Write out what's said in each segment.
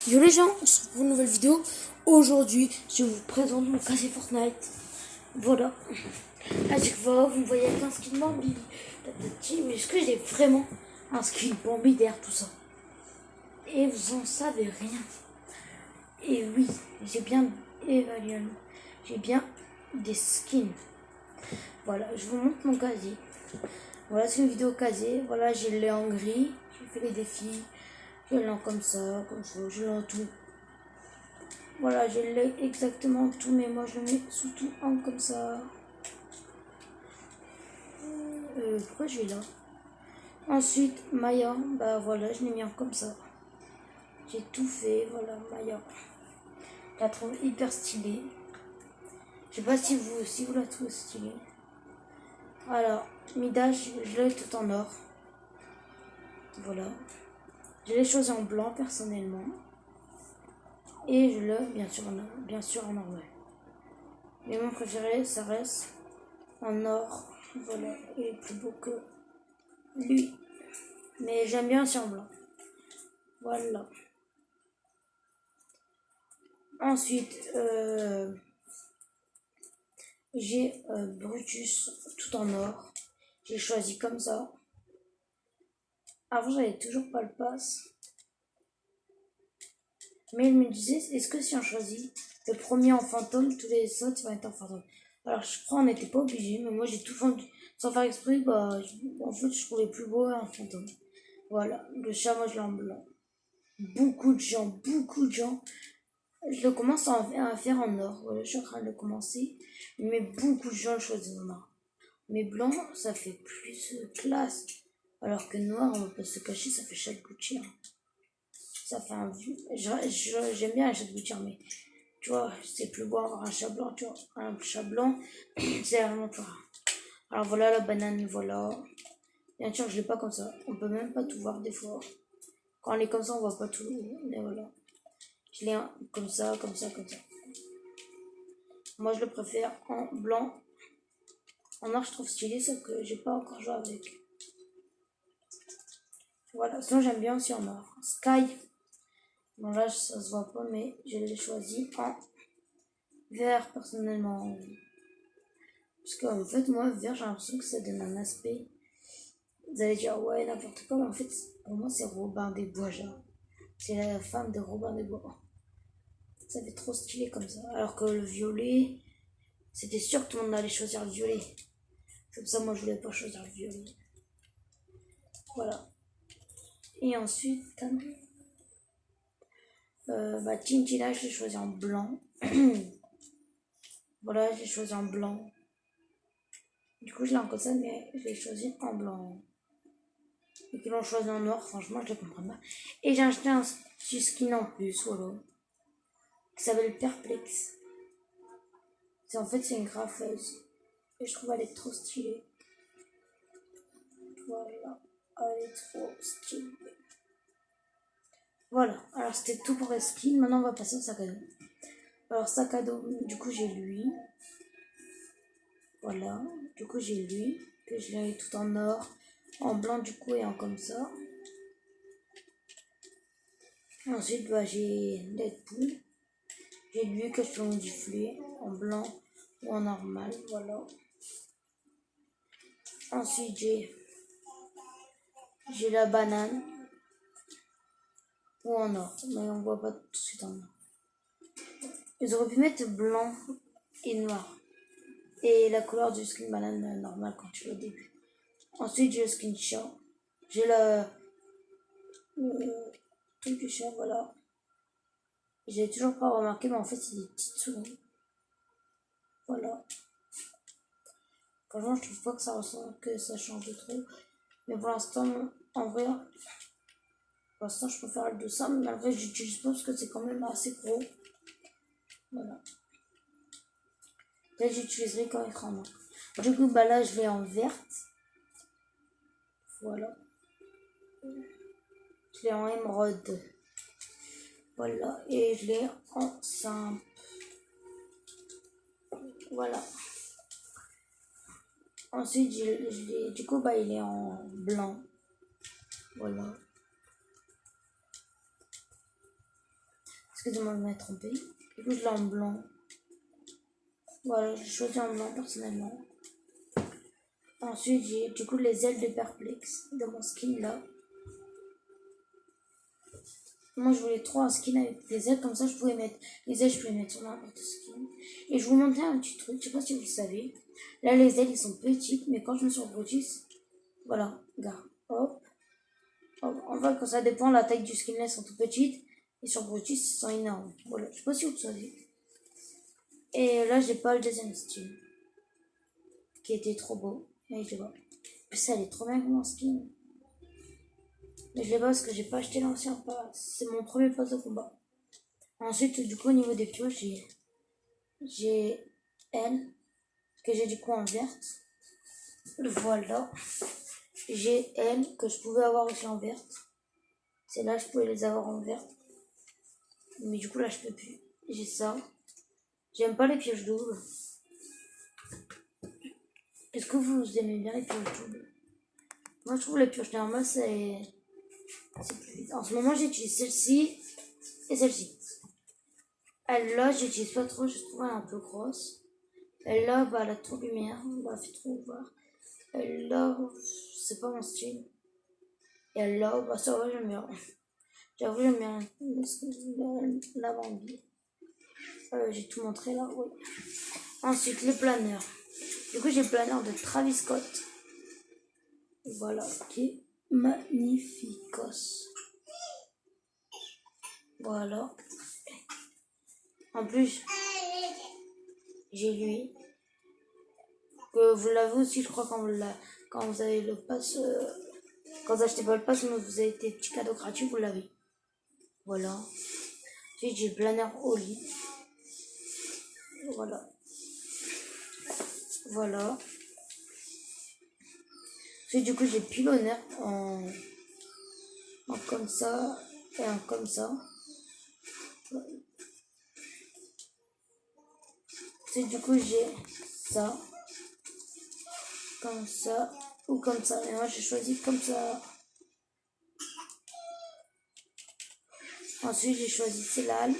Yo les gens, on se retrouve pour une nouvelle vidéo. Aujourd'hui, je vous présente mon casier Fortnite. Voilà. À chaque fois, vous me voyez avec un skin Bambi. Mais est-ce que j'ai vraiment un skin Bambi derrière tout ça? Et vous en savez rien. Et oui, j'ai bien évalué. J'ai bien des skins. Voilà, je vous montre mon casier. Voilà, c'est une vidéo casier. Voilà, j'ai le en gris. J'ai fait les défis. Je l'ai comme ça, je l'ai en tout. Voilà, je l'ai exactement tout, mais moi je le mets sous tout en comme ça. Pourquoi je vais là? Ensuite, Maya, bah voilà, je l'ai mis en comme ça. J'ai tout fait, voilà, Maya. Je la trouve hyper stylée. Je sais pas si vous la trouvez stylée. Alors, Mida, je l'ai tout en or. Voilà. Je l'ai choisi en blanc personnellement. Et je l'ai bien sûr en normal. Mais mon préféré, ça reste en or. Voilà, il est plus beau que lui. Mais j'aime bien sur blanc. Voilà. Ensuite, j'ai Brutus tout en or. J'ai choisi comme ça. Avant, j'avais toujours pas le pass. Mais il me disait, est-ce que si on choisit le premier en fantôme, tous les autres vont être en fantôme? Alors, je crois qu'on n'était pas obligé, mais moi j'ai tout vendu. Sans faire exprès, en fait, je trouvais plus beau un fantôme. Voilà, le chat, moi je l'ai en blanc. Beaucoup de gens. Je le commence à faire en or. Voilà, je suis en train de le commencer. Mais beaucoup de gens le choisissent en or. Mais blanc, ça fait plus classe. Alors que noir, on va pas se cacher, ça fait chat de gouttière. Ça fait un vu. J'aime bien un chat de gouttière, mais tu vois, c'est plus beau avoir un chat blanc, tu vois. Un chat blanc, c'est vraiment pas. Alors voilà la banane, voilà. Bien sûr, je l'ai pas comme ça. On peut même pas tout voir des fois. Quand on est comme ça, on voit pas tout. Mais voilà. Je l'ai comme ça, comme ça, comme ça. Moi, je le préfère en blanc. En or, je trouve stylé, sauf que j'ai pas encore joué avec. Voilà, sinon j'aime bien aussi en or. Sky. Bon là, ça se voit pas, mais je l'ai choisi en vert, personnellement. Parce qu'en fait, moi, vert, j'ai l'impression que ça donne un aspect. Vous allez dire, ouais, n'importe quoi, mais en fait, pour moi, c'est Robin des Bois, genre. C'est la femme de Robin des Bois. Ça fait trop stylé comme ça. Alors que le violet, c'était sûr que tout le monde allait choisir le violet. Comme ça, moi, je voulais pas choisir le violet. Voilà. Et ensuite, Tintina, je l'ai choisi en blanc. Voilà, j'ai choisi en blanc. Du coup, je l'ai en comme ça, mais je l'ai choisi en blanc. Et qu'ils l'ont choisi en noir, franchement, je ne comprends pas. Et j'ai acheté un petit skin en plus, voilà. Qui s'appelle Perplex. En fait, c'est une graffeuse. Et je trouve elle est trop stylée. Voilà. Elle est trop stylée. Voilà. Alors, c'était tout pour les skins. Maintenant, on va passer au sac à dos. Alors, sac à dos, du coup, j'ai lui. Voilà. Du coup, j'ai lui. Que je l'ai tout en or. En blanc, du coup, et en comme ça. Ensuite, j'ai Deadpool. J'ai lui que je peux modifier en blanc ou en normal. Voilà. Ensuite, j'ai la banane ou en or, mais on voit pas tout de suite en or. Ils auraient pu mettre blanc et noir. Et la couleur du skin banane normal quand tu l'as au début. Ensuite, j'ai le skin chat. J'ai le truc du chat, voilà. J'ai toujours pas remarqué, mais en fait, c'est des petites souris. Voilà. Franchement, je trouve pas que ça ressemble, que ça change de trop. Mais pour l'instant, en vrai, pour l'instant, je préfère le 200, mais malgré, j'utilise pas parce que c'est quand même assez gros. Voilà. Là, j'utiliserai quand il sera en noir. Du coup, là, je l'ai en verte. Voilà. Je l'ai en émeraude. Voilà. Et je l'ai en simple. Voilà. Ensuite, du coup, il est en blanc. Voilà. Excusez-moi de m'être trompé. Du coup, je l'ai en blanc. Voilà, j'ai choisi en blanc personnellement. Ensuite, j'ai du coup les ailes de Perplex dans mon skin là. Moi, je voulais trop un skin avec des ailes, comme ça je pouvais mettre les ailes, je pouvais mettre sur n'importe skin. Et je vous montrer un petit truc, je sais pas si vous le savez. Là, les ailes, ils sont petites, mais quand je me suis Brutus, voilà, regarde, hop, hop. En fait, quand ça dépend, la taille du skin, elles sont tout petites, et sur Brutus, ils sont énormes. Voilà, je sais pas si vous le savez. Et là, j'ai pas le deuxième skin, qui était trop beau, mais je l'ai pas. Puis ça, elle est trop bien comme mon skin. Mais je l'ai pas parce que j'ai pas acheté l'ancien pass. C'est mon premier pass de combat. Ensuite, du coup, au niveau des pioches, j'ai elle, que j'ai du coup en verte. Voilà. J'ai elle, que je pouvais avoir aussi en verte. C'est là, je pouvais les avoir en verte. Mais du coup, là, je peux plus. J'ai ça. J'aime pas les pioches doubles. Est-ce que vous aimez bien les pioches doubles? Moi, je trouve les pioches normales, c'est plus vite. En ce moment, j'utilise celle-ci et celle-ci. Elle-là, j'utilise pas trop, je trouve elle un peu grosse. Elle-là, bah, elle a trop de lumière, bah, elle fait trop voir. Elle-là, c'est pas mon style. Et elle-là, bah, ça va, j'aime bien. J'avoue, j'aime bien la Bambi. J'ai tout montré là, oui. Ensuite, le planeur. Du coup, j'ai le planeur de Travis Scott. Voilà, qui est magnificos. Voilà. En plus, j'ai lui. Que vous l'avez aussi, je crois, quand vous avez le pass. Quand vous achetez pas le pass, mais vous avez des petits cadeaux gratuits, vous l'avez. Voilà. Ensuite, j'ai le planeur au lit. Voilà. Voilà. Ensuite, du coup, j'ai le pilonneur en comme ça et en comme ça. Ensuite, du coup, j'ai ça. Comme ça ou comme ça. Et moi, j'ai choisi comme ça. Ensuite, j'ai choisi Célal.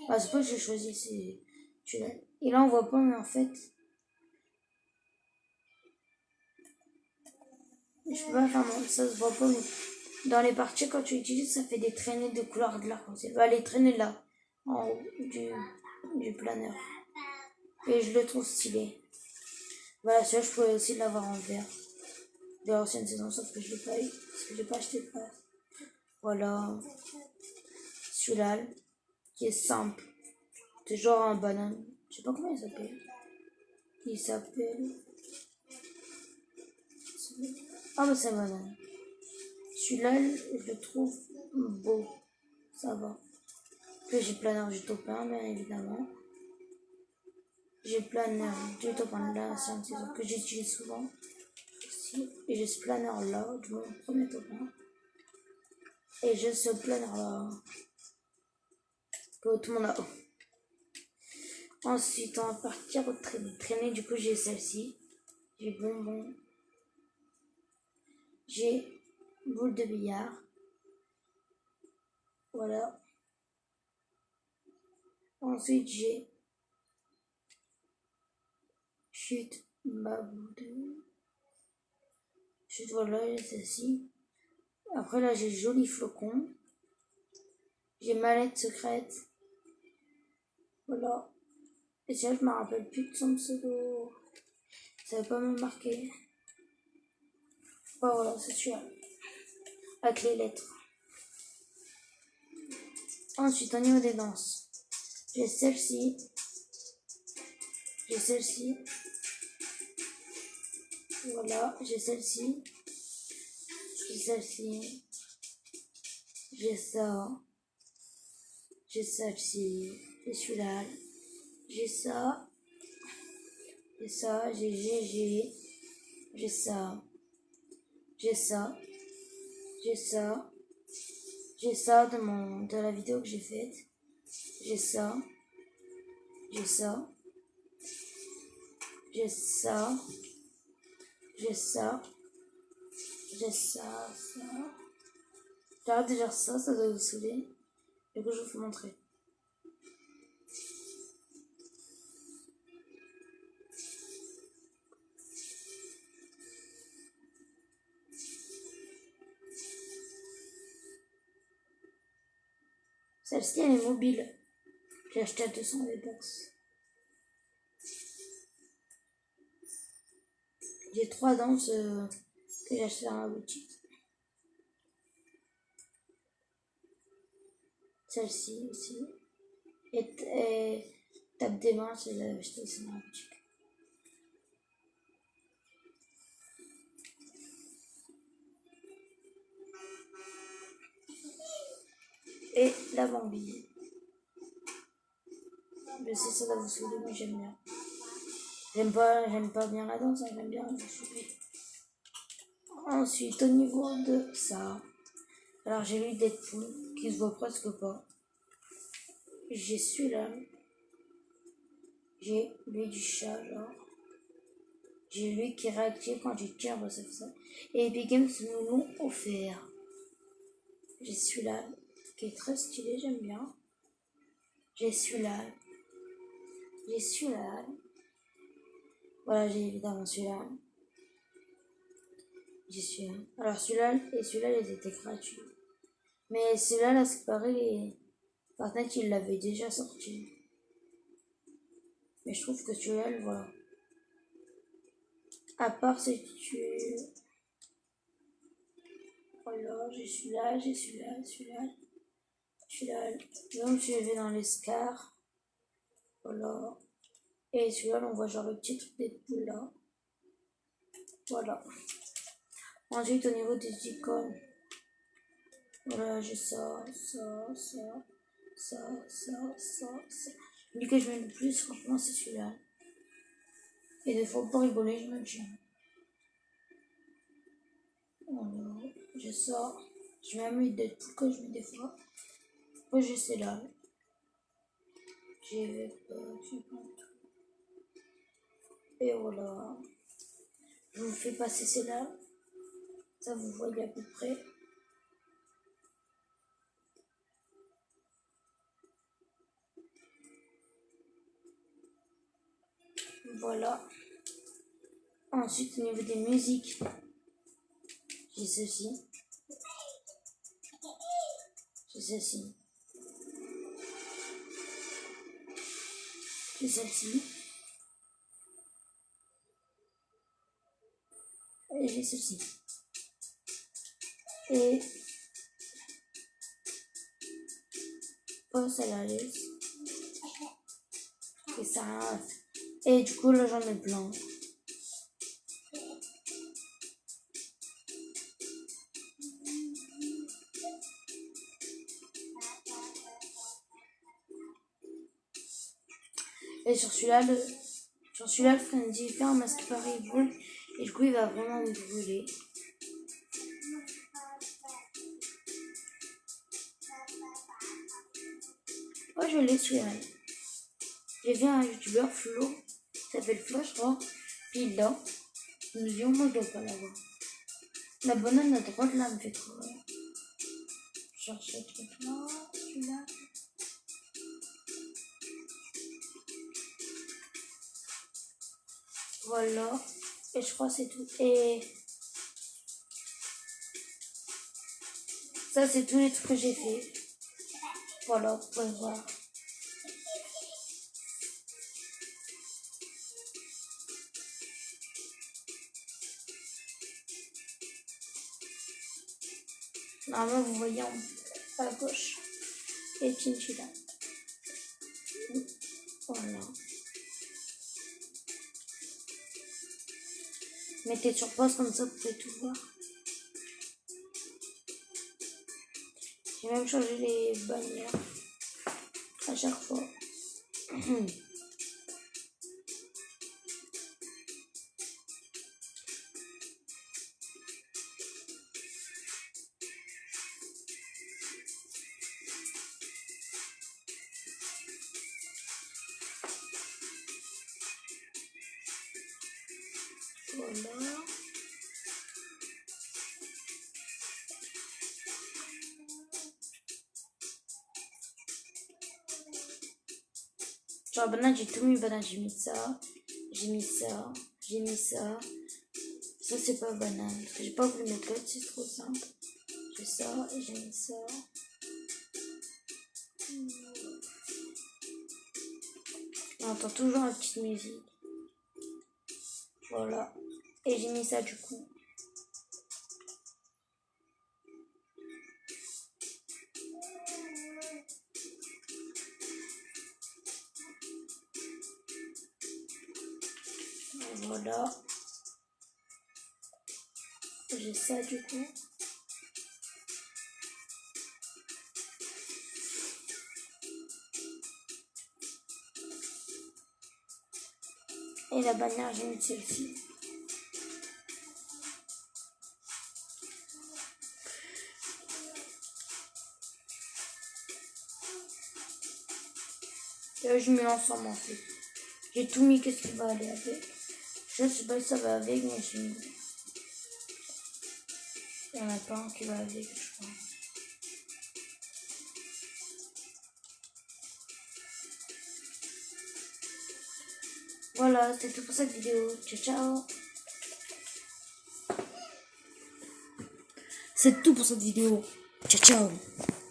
Ah, c'est pas que j'ai choisi, c'est tunnel. Et là, on voit pas, mais en fait, je peux pas faire non, ça se voit pas, mais dans les parties, quand tu utilises, ça fait des traînées de couleur de l'arc-en-ciel. Va les traîner là, en haut du planeur. Et je le trouve stylé. Voilà, celui-là, je pourrais aussi l'avoir en vert. De l'ancienne saison, sauf que je l'ai pas eu, parce que j'ai pas acheté le pass. Voilà. Celui-là, qui est simple. C'est genre un banane. Je sais pas comment il s'appelle. Il s'appelle. Ah bah c'est un banane. Celui-là, je le trouve beau. Ça va. Puis j'ai planeur du topin, bien évidemment. J'ai planeur du topin de l'ancienne saison que j'utilise souvent. Ici. Et j'ai ce planeur là, de mon premier topin. Et j'ai ce planeur là. Que tout le monde a. Ensuite, on va partir au traîner. Traîner, du coup, j'ai celle-ci. J'ai bonbon. J'ai boule de billard. Voilà. Ensuite, j'ai chute babou. Chute, voilà, j'ai celle-ci. Après, là, j'ai joli flocon. J'ai mallette secrète. Voilà. Et ça, je me rappelle plus de son pseudo. Ça va pas me marquer. Bah, voilà, c'est celui-là. Avec les lettres. Ensuite, au niveau des danses, j'ai celle-ci. J'ai celle-ci. Voilà, j'ai celle-ci. J'ai celle-ci. J'ai ça. J'ai celle-ci. J'ai celui-là. J'ai ça. J'ai ça. J'ai GG. J'ai ça. J'ai ça. J'ai ça. J'ai ça de la vidéo que j'ai faite. J'ai ça. J'ai ça. J'ai ça. J'ai ça. J'ai ça. Ça. J'arrête de dire ça, ça doit vous saouler. Du coup, je vais vous montrer. Celle-ci, elle est mobile. J'ai acheté à 200 V-Bucks. J'ai 3 danses que j'ai acheté dans la boutique. Celle-ci aussi. Et tape des mains, je l'ai acheté aussi dans la boutique. Et la bambine. Je sais, ça va vous saouler, mais j'aime bien. J'aime pas bien la danse, hein, j'aime bien vous saouler. Ensuite, au niveau de ça, alors j'ai lu Deadpool, qui se voit presque pas. J'ai celui-là. J'ai lui du chat, genre. J'ai lui qui réactive quand tu tires, bah, ça fait ça. Et Epic Games nous l'ont offert. J'ai celui-là, qui est très stylé, j'aime bien. J'ai celui-là. J'ai celui-là. Voilà, j'ai évidemment celui-là. J'ai celui-là. Alors celui-là et celui-là, ils étaient gratuits. Mais celui-là, là, c'est pareil, Fortnite, il l'avait déjà sorti. Mais je trouve que celui-là, voilà. À part si tu... Voilà, j'ai celui-là, j'ai celui-là, celui-là. Celui-là, donc je vais dans les scars. Voilà. Et celui-là, on voit genre le petit truc des poules là. Voilà. Ensuite, au niveau des icônes. Voilà, j'ai ça, ça, ça, ça, ça, ça, ça. Celui que je mets le plus, franchement, c'est celui-là. Et des fois, pour rigoler, je me le tiens. Voilà, j'ai ça. Je mets même des trucs que je mets des fois. Après, j'ai celle-là. J'ai pas tout. Et voilà. Je vous fais passer celle-là. Ça, vous voyez à peu près. Voilà. Ensuite, au niveau des musiques, j'ai ceci. J'ai celle-ci. J'ai celle-ci. Et j'ai celle-ci. Et pas celle-là, et ça. Et du coup, là, j'en ai plein. Et sur celui-là, le Frenzy fait un masque pareil brûle. Et du coup, il va vraiment me brûler. Oh, je l'ai celui-là. J'ai vu un youtubeur, Flo, qui s'appelle Flo, je crois. Puis il l'a. Il me dit, oh, moi, je dois pas l'avoir. La banane à droite, là, me fait trop rire. Je cherche ce truc-là, celui-là. Voilà. Et je crois que c'est tout. Et ça, c'est tous les trucs que j'ai fait. Voilà, vous pouvez voir. Normalement, vous voyez à gauche. Et Chinchilla. Voilà. Mettez sur pause comme ça, vous pouvez tout voir. J'ai même changé les bannières à chaque fois. Voilà. Genre banane, j'ai tout mis banane, j'ai mis ça, j'ai mis ça, j'ai mis ça. Ça c'est pas banane, parce que j'ai pas voulu mettre l'autre, c'est trop simple. J'ai ça, j'ai mis ça. On entend toujours la petite musique. Voilà. Et j'ai mis ça du coup. Voilà. J'ai ça du coup. Et la bannière, j'ai mis celle-ci. Et là, je mets l'ensemble en fait. J'ai tout mis, qu'est-ce qui va aller avec. Je sais pas si ça va avec, mais j'ai mis. Il n'y en a pas un qui va avec, je crois. Voilà, c'est tout pour cette vidéo. Ciao, ciao. C'est tout pour cette vidéo. Ciao, ciao.